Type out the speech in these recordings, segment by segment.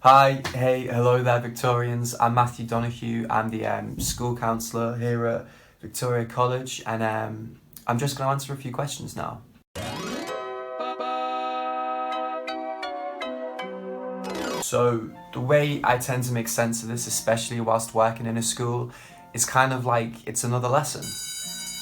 Hi, hey, hello there, Victorians. I'm Matthew Donoghue. I'm the school counsellor here at Victoria College, and I'm just going to answer a few questions now. So the way I tend to make sense of this, especially whilst working in a school, is kind of like it's another lesson.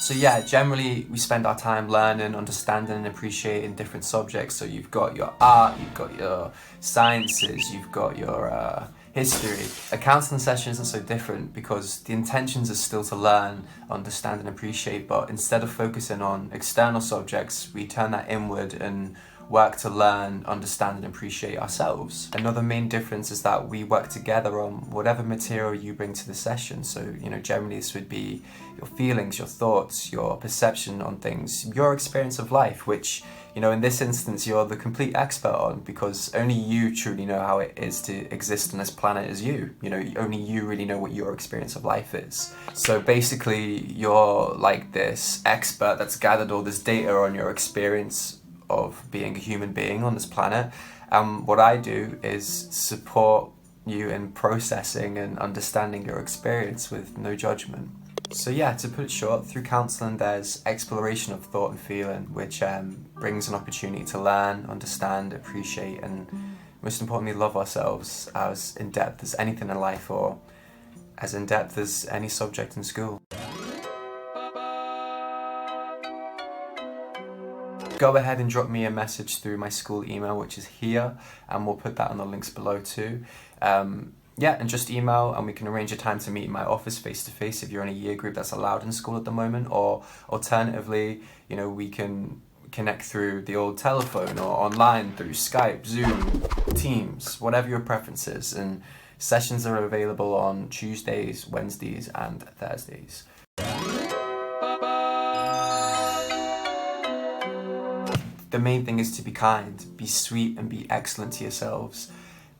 So yeah, generally we spend our time learning, understanding and appreciating different subjects. So you've got your art, you've got your sciences, you've got your history. A counselling session isn't so different because the intentions are still to learn, understand and appreciate, but instead of focusing on external subjects, we turn that inward and work to learn, understand and appreciate ourselves. Another main difference is that we work together on whatever material you bring to the session. So, generally this would be your feelings, your thoughts, your perception on things, your experience of life, which, in this instance, you're the complete expert on because only you truly know how it is to exist on this planet as you. Only you really know what your experience of life is. So basically, you're like this expert that's gathered all this data on your experience of being a human being on this planet, and what I do is support you in processing and understanding your experience with no judgment. So yeah, to put it short, through counselling there's exploration of thought and feeling, which brings an opportunity to learn, understand, appreciate and most importantly love ourselves as in depth as anything in life or as in depth as any subject in school. Go ahead and drop me a message through my school email, which is here, and we'll put that on the links below too. And just email and we can arrange a time to meet in my office face-to-face if you're in a year group that's allowed in school at the moment, or alternatively, we can connect through the old telephone or online through Skype, Zoom, Teams, whatever your preference is. And sessions are available on Tuesdays, Wednesdays and Thursdays. The main thing is to be kind, be sweet and be excellent to yourselves.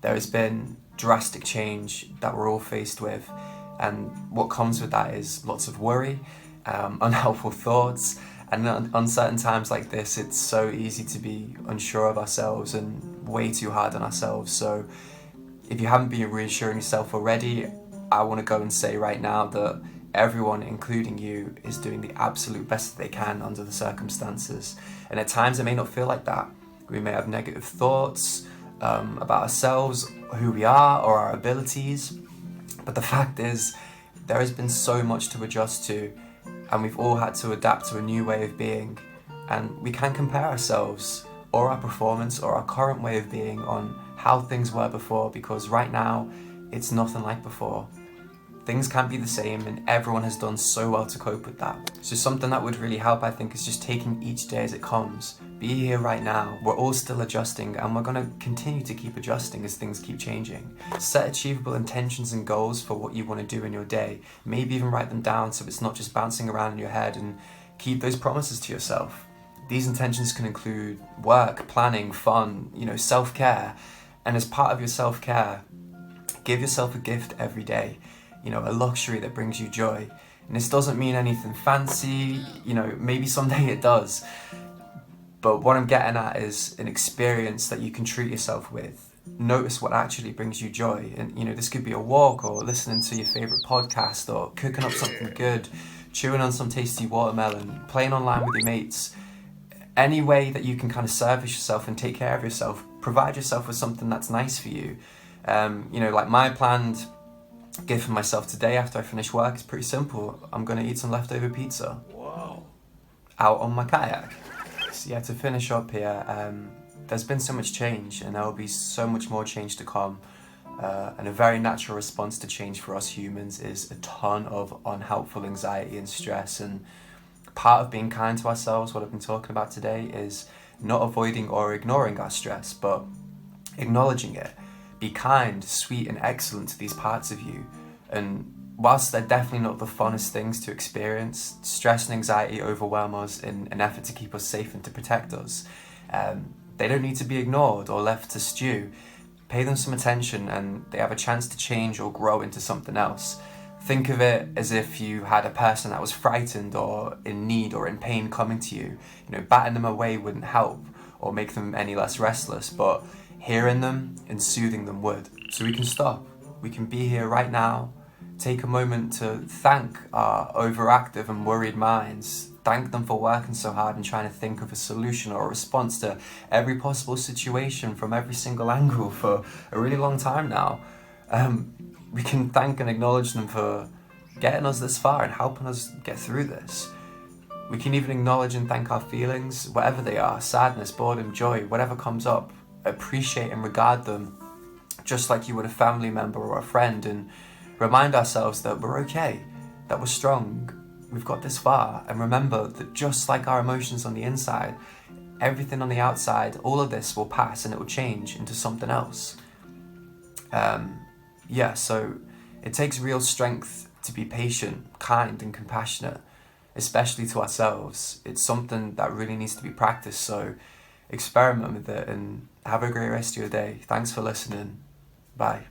There has been drastic change that we're all faced with, and what comes with that is lots of worry, unhelpful thoughts, and in uncertain times like this it's so easy to be unsure of ourselves and way too hard on ourselves. So if you haven't been reassuring yourself already, I want to go and say right now that everyone, including you, is doing the absolute best that they can under the circumstances. And at times it may not feel like that. We may have negative thoughts about ourselves, who we are, or our abilities. But the fact is, there has been so much to adjust to, and we've all had to adapt to a new way of being. And we can compare ourselves, or our performance, or our current way of being on how things were before, because right now, it's nothing like before. Things can't be the same and everyone has done so well to cope with that. So something that would really help, I think, is just taking each day as it comes. Be here right now. We're all still adjusting and we're going to continue to keep adjusting as things keep changing. Set achievable intentions and goals for what you want to do in your day. Maybe even write them down so it's not just bouncing around in your head, and keep those promises to yourself. These intentions can include work, planning, fun, self-care. And as part of your self-care, give yourself a gift every day. A luxury that brings you joy. And this doesn't mean anything fancy, maybe someday it does. But what I'm getting at is an experience that you can treat yourself with. Notice what actually brings you joy. And this could be a walk, or listening to your favourite podcast, or cooking up something good, chewing on some tasty watermelon, playing online with your mates. Any way that you can kind of service yourself and take care of yourself, provide yourself with something that's nice for you. Like my planned gift for myself today after I finish work is pretty simple. I'm going to eat some leftover pizza. Wow. Out on my kayak. So yeah, to finish up here, there's been so much change and there will be so much more change to come. And a very natural response to change for us humans is a ton of unhelpful anxiety and stress. And part of being kind to ourselves, what I've been talking about today, is not avoiding or ignoring our stress, but acknowledging it. Be kind, sweet and excellent to these parts of you. And whilst they're definitely not the funnest things to experience, stress and anxiety overwhelm us in an effort to keep us safe and to protect us. They don't need to be ignored or left to stew. Pay them some attention and they have a chance to change or grow into something else. Think of it as if you had a person that was frightened or in need or in pain coming to you. Batting them away wouldn't help or make them any less restless, but hearing them and soothing them would. So we can stop. We can be here right now. Take a moment to thank our overactive and worried minds. Thank them for working so hard and trying to think of a solution or a response to every possible situation from every single angle for a really long time now. We can thank and acknowledge them for getting us this far and helping us get through this. We can even acknowledge and thank our feelings, whatever they are, sadness, boredom, joy, whatever comes up. Appreciate and regard them just like you would a family member or a friend, and remind ourselves that we're okay, that we're strong, we've got this far. And remember that just like our emotions on the inside, everything on the outside, all of this will pass and it will change into something else. So it takes real strength to be patient, kind and compassionate, especially to ourselves. It's something that really needs to be practiced, so experiment with it and have a great rest of your day. Thanks for listening. Bye.